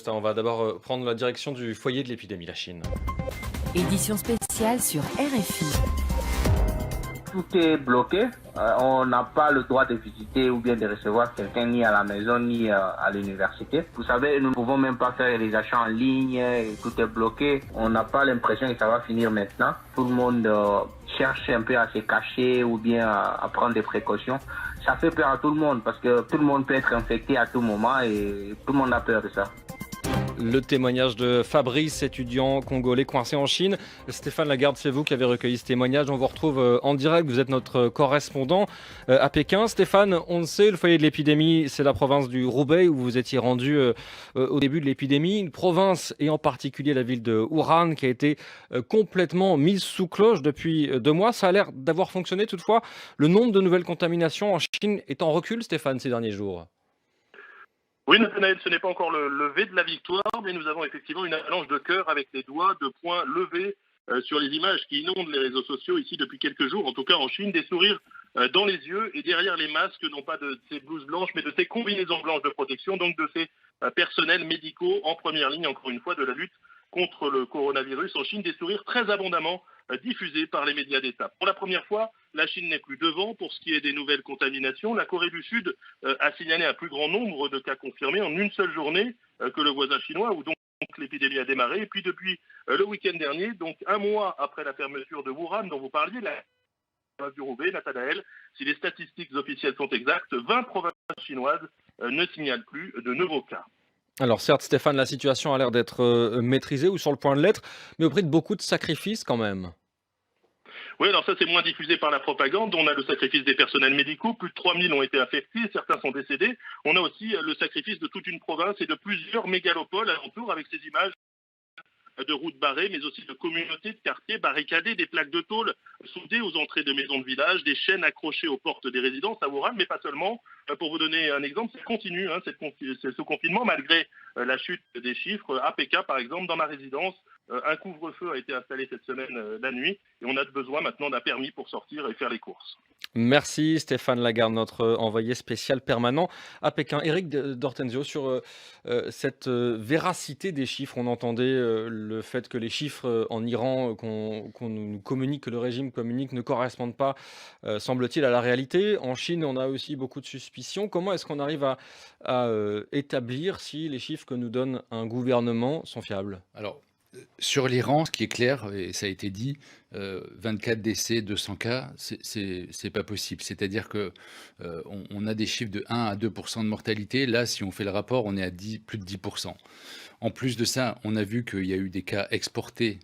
constat. On va d'abord prendre la direction du foyer de l'épidémie, la Chine. Édition spéciale sur RFI. Tout est bloqué. On n'a pas le droit de visiter ou bien de recevoir quelqu'un ni à la maison ni à l'université. Vous savez, nous ne pouvons même pas faire les achats en ligne. Tout est bloqué. On n'a pas l'impression que ça va finir maintenant. Tout le monde cherche un peu à se cacher ou bien à prendre des précautions. Ça fait peur à tout le monde parce que tout le monde peut être infecté à tout moment et tout le monde a peur de ça. Le témoignage de Fabrice, étudiant congolais coincé en Chine. Stéphane Lagarde, c'est vous qui avez recueilli ce témoignage. On vous retrouve en direct, vous êtes notre correspondant à Pékin. Stéphane, on le sait, le foyer de l'épidémie, c'est la province du Hubei où vous étiez rendu au début de l'épidémie. Une province, et en particulier la ville de Wuhan, qui a été complètement mise sous cloche depuis 2 mois. Ça a l'air d'avoir fonctionné toutefois. Le nombre de nouvelles contaminations en Chine est en recul, Stéphane, ces derniers jours. Oui, Nathanaël, ce n'est pas encore le lever de la victoire, mais nous avons effectivement une avalanche de cœur avec les doigts de poing levés sur les images qui inondent les réseaux sociaux ici depuis quelques jours, en tout cas en Chine, des sourires dans les yeux et derrière les masques, non pas de ces blouses blanches, mais de ces combinaisons blanches de protection, donc de ces personnels médicaux en première ligne, encore une fois, de la lutte contre le coronavirus en Chine, des sourires très abondamment diffusés par les médias d'État. Pour la première fois, la Chine n'est plus devant pour ce qui est des nouvelles contaminations. La Corée du Sud a signalé un plus grand nombre de cas confirmés en une seule journée que le voisin chinois, où donc l'épidémie a démarré. Et puis depuis le week-end dernier, donc 1 mois après la fermeture de Wuhan dont vous parliez, la province du Hubei, Nathanaël, si les statistiques officielles sont exactes, 20 provinces chinoises ne signalent plus de nouveaux cas. Alors certes, Stéphane, la situation a l'air d'être maîtrisée ou sur le point de l'être, mais au prix de beaucoup de sacrifices quand même. Oui, alors ça c'est moins diffusé par la propagande. On a le sacrifice des personnels médicaux, plus de 3000 ont été affectés, certains sont décédés. On a aussi le sacrifice de toute une province et de plusieurs mégalopoles alentour avec ces images de routes barrées, mais aussi de communautés, de quartiers barricadés, des plaques de tôle soudées aux entrées de maisons de village, des chaînes accrochées aux portes des résidences à Wuhan, mais pas seulement. Pour vous donner un exemple, ça continue, ce confinement, malgré la chute des chiffres. À Pékin, par exemple, dans ma résidence, un couvre-feu a été installé cette semaine la nuit et on a besoin maintenant d'un permis pour sortir et faire les courses. Merci Stéphane Lagarde, notre envoyé spécial permanent à Pékin. Éric D'Ortenzio, sur cette véracité des chiffres, on entendait le fait que les chiffres en Iran qu'on nous communique, que le régime communique, ne correspondent pas, semble-t-il, à la réalité. En Chine, on a aussi beaucoup de suspicions. Comment est-ce qu'on arrive à établir si les chiffres que nous donne un gouvernement sont fiables? Alors, sur l'Iran, ce qui est clair, et ça a été dit, 24 décès, 200 cas, c'est pas possible. C'est-à-dire que on a des chiffres de 1 à 2% de mortalité. Là, si on fait le rapport, on est à plus de 10%. En plus de ça, on a vu qu'il y a eu des cas exportés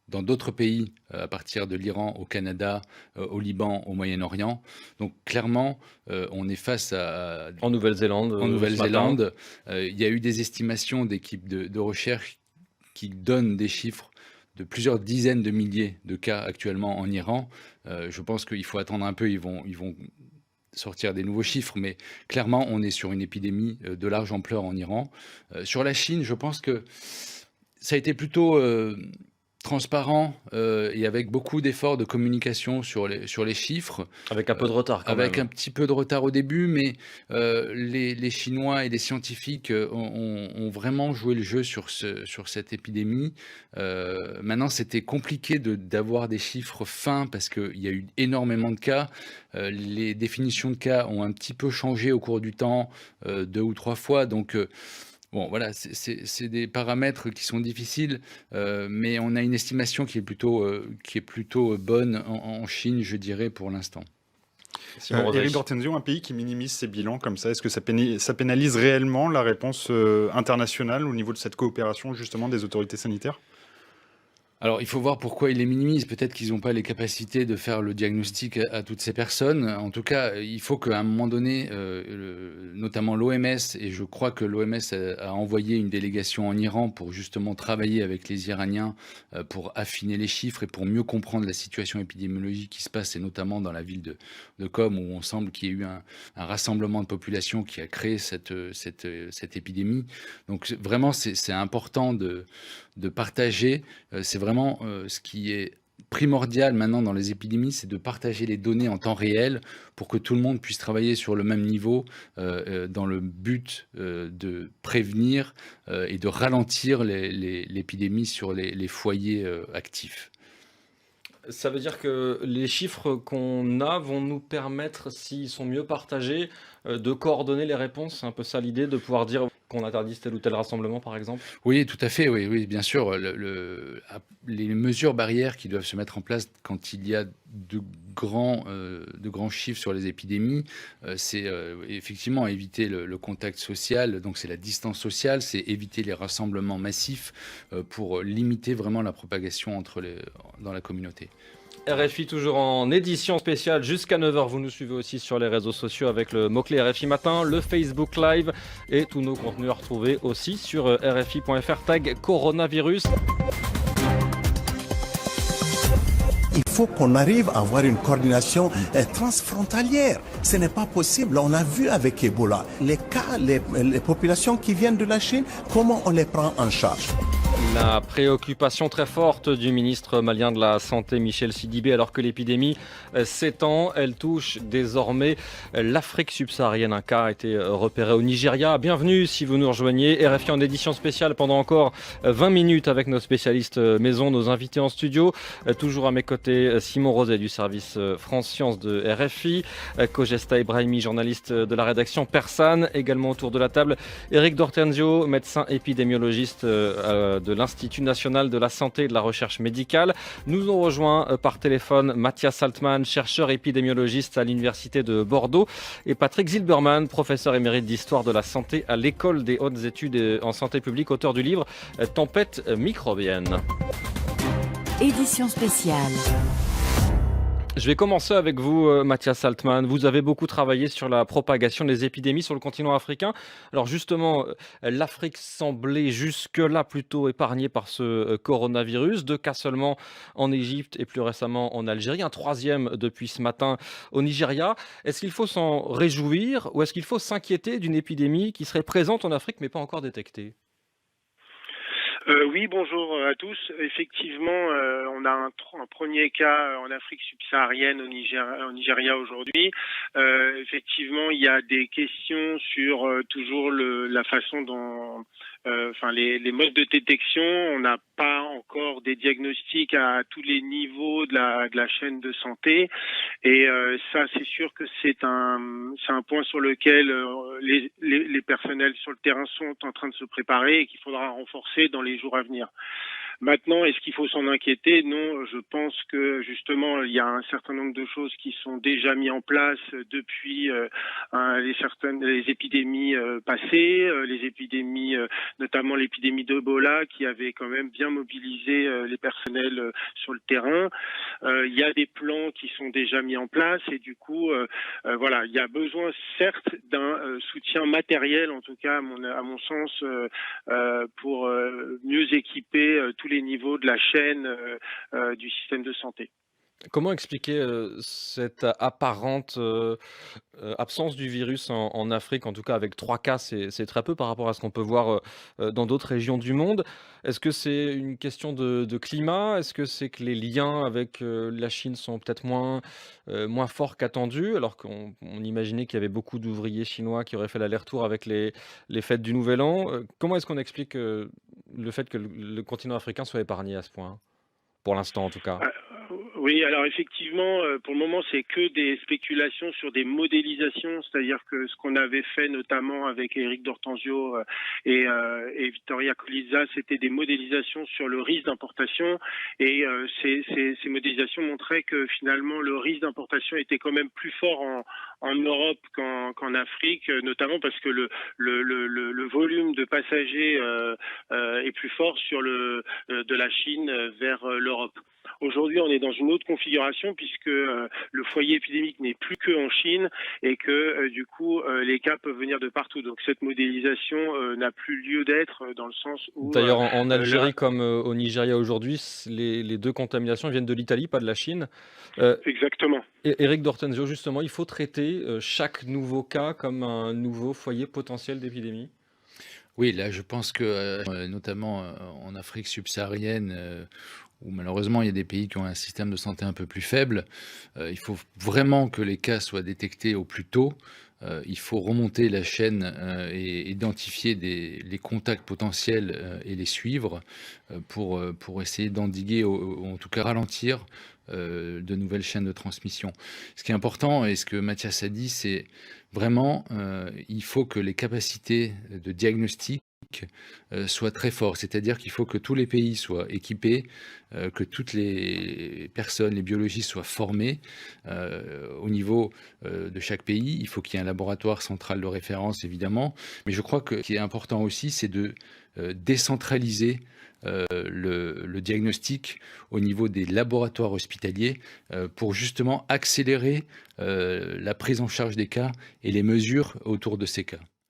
dans d'autres pays, à partir de l'Iran, au Canada, au Liban, au Moyen-Orient. Donc clairement, on est face à... En Nouvelle-Zélande. En Nouvelle-Zélande, il y a eu des estimations d'équipes de recherche qui donnent des chiffres de plusieurs dizaines de milliers de cas actuellement en Iran. Je pense qu'il faut attendre un peu, ils vont sortir des nouveaux chiffres, mais clairement, on est sur une épidémie de large ampleur en Iran. Sur la Chine, je pense que ça a été plutôt transparent et avec beaucoup d'efforts de communication sur les chiffres. Avec un peu de retard quand avec même. un petit peu de retard au début, mais les Chinois et les scientifiques ont vraiment joué le jeu sur cette épidémie. Maintenant, c'était compliqué d'avoir des chiffres fins parce qu'il y a eu énormément de cas. Les définitions de cas ont un petit peu changé au cours du temps, 2 ou 3 fois, donc... Bon, voilà, c'est des paramètres qui sont difficiles, mais on a une estimation qui est plutôt bonne en Chine, je dirais, pour l'instant. Éric D'Ortenzio, un pays qui minimise ses bilans comme ça, est-ce que ça pénalise réellement la réponse internationale au niveau de cette coopération justement des autorités sanitaires ? Alors, il faut voir pourquoi ils les minimisent. Peut-être qu'ils n'ont pas les capacités de faire le diagnostic à toutes ces personnes. En tout cas, il faut qu'à un moment donné, notamment l'OMS, et je crois que l'OMS a envoyé une délégation en Iran pour justement travailler avec les Iraniens pour affiner les chiffres et pour mieux comprendre la situation épidémiologique qui se passe, et notamment dans la ville de Qom, où on semble qu'il y ait eu un rassemblement de population qui a créé cette épidémie. Donc vraiment, c'est important de partager. C'est vraiment ce qui est primordial maintenant dans les épidémies, c'est de partager les données en temps réel pour que tout le monde puisse travailler sur le même niveau dans le but de prévenir et de ralentir l'épidémie sur les foyers actifs. Ça veut dire que les chiffres qu'on a vont nous permettre, s'ils sont mieux partagés, de coordonner les réponses. C'est un peu ça l'idée, de pouvoir dire qu'on interdise tel ou tel rassemblement, par exemple? Oui, tout à fait, oui, oui, bien sûr. Les mesures barrières qui doivent se mettre en place quand il y a de grands chiffres sur les épidémies, c'est effectivement éviter le contact social, donc c'est la distance sociale, c'est éviter les rassemblements massifs pour limiter vraiment la propagation dans la communauté. RFI toujours en édition spéciale jusqu'à 9h. Vous nous suivez aussi sur les réseaux sociaux avec le mot-clé RFI Matin, le Facebook Live et tous nos contenus à retrouver aussi sur rfi.fr tag coronavirus. Il faut qu'on arrive à avoir une coordination transfrontalière. Ce n'est pas possible. On a vu avec Ebola les cas, les populations qui viennent de la Chine, comment on les prend en charge. La préoccupation très forte du ministre malien de la Santé, Michel Sidibé, alors que l'épidémie s'étend. Elle touche désormais l'Afrique subsaharienne. Un cas a été repéré au Nigeria. Bienvenue si vous nous rejoignez. RFI en édition spéciale pendant encore 20 minutes avec nos spécialistes maison, nos invités en studio. Toujours à mes côtés, Simon Roset du service France Sciences de RFI, Kogesta Ibrahimi, journaliste de la rédaction Persane. Également autour de la table, Éric Dortenzio, médecin épidémiologiste de l'Institut national de la santé et de la recherche médicale. Nous ont rejoint par téléphone Matthias Altmann, chercheur épidémiologiste à l'Université de Bordeaux, et Patrick Zilberman, professeur émérite d'histoire de la santé à l'École des hautes études en santé publique, auteur du livre Tempête microbienne. Édition spéciale. Je vais commencer avec vous, Matthias Altmann. Vous avez beaucoup travaillé sur la propagation des épidémies sur le continent africain. Alors justement, l'Afrique semblait jusque-là plutôt épargnée par ce coronavirus. 2 cas seulement en Égypte et plus récemment en Algérie. Un 3e depuis ce matin au Nigeria. Est-ce qu'il faut s'en réjouir ou est-ce qu'il faut s'inquiéter d'une épidémie qui serait présente en Afrique mais pas encore détectée ? Oui, bonjour à tous. Effectivement, on a un premier cas en Afrique subsaharienne au Nigeria aujourd'hui. Effectivement, il y a des questions sur toujours la façon dont, les modes de détection. On n'a pas encore des diagnostics à tous les niveaux de la chaîne de santé, et ça, c'est sûr que c'est un point sur lequel les personnels sur le terrain sont en train de se préparer et qu'il faudra renforcer dans les jours à venir. Maintenant, est-ce qu'il faut s'en inquiéter? Non, je pense que justement, il y a un certain nombre de choses qui sont déjà mises en place depuis les épidémies passées, les épidémies, notamment l'épidémie d'Ebola, qui avait quand même bien mobilisé les personnels sur le terrain. Il y a des plans qui sont déjà mis en place et du coup, voilà, il y a besoin certes d'un soutien matériel, en tout cas à mon sens, pour mieux équiper tous les niveaux de la chaîne du système de santé. Comment expliquer cette apparente absence du virus en Afrique, en tout cas avec 3 cas, c'est très peu par rapport à ce qu'on peut voir dans d'autres régions du monde. Est-ce que c'est une question de climat? Est-ce que c'est que les liens avec la Chine sont peut-être moins forts qu'attendus, alors qu'on imaginait qu'il y avait beaucoup d'ouvriers chinois qui auraient fait l'aller-retour avec les fêtes du Nouvel An? Comment est-ce qu'on explique le fait que le continent africain soit épargné à ce point? Pour l'instant, en tout cas. Oui, alors effectivement, pour le moment, c'est que des spéculations sur des modélisations, c'est-à-dire que ce qu'on avait fait notamment avec Éric Dortenzio et Vittoria Colizza, c'était des modélisations sur le risque d'importation, et ces modélisations montraient que finalement le risque d'importation était quand même plus fort en Europe qu'en Afrique, notamment parce que le volume de passagers est plus fort de la Chine vers l'Europe. Aujourd'hui, on est dans une autre configuration puisque le foyer épidémique n'est plus qu'en Chine et que du coup, les cas peuvent venir de partout. Donc cette modélisation n'a plus lieu d'être dans le sens où... D'ailleurs, en Algérie comme au Nigeria aujourd'hui, les 2 contaminations viennent de l'Italie, pas de la Chine. Exactement. Éric Dortenzio, justement, il faut traiter chaque nouveau cas comme un nouveau foyer potentiel d'épidémie? Oui, là, je pense que, notamment en Afrique subsaharienne, où malheureusement il y a des pays qui ont un système de santé un peu plus faible. Il faut vraiment que les cas soient détectés au plus tôt. Il faut remonter la chaîne et identifier les contacts potentiels et les suivre pour essayer d'endiguer ou en tout cas ralentir de nouvelles chaînes de transmission. Ce qui est important, et ce que Mathias a dit, c'est vraiment il faut que les capacités de diagnostic soient très fortes, c'est-à-dire qu'il faut que tous les pays soient équipés, que toutes les personnes, les biologistes soient formés au niveau de chaque pays. Il faut qu'il y ait un laboratoire central de référence, évidemment, mais je crois que ce qui est important aussi, c'est de décentraliser le diagnostic au niveau des laboratoires hospitaliers pour justement accélérer la prise en charge des cas et les mesures autour de ces cas.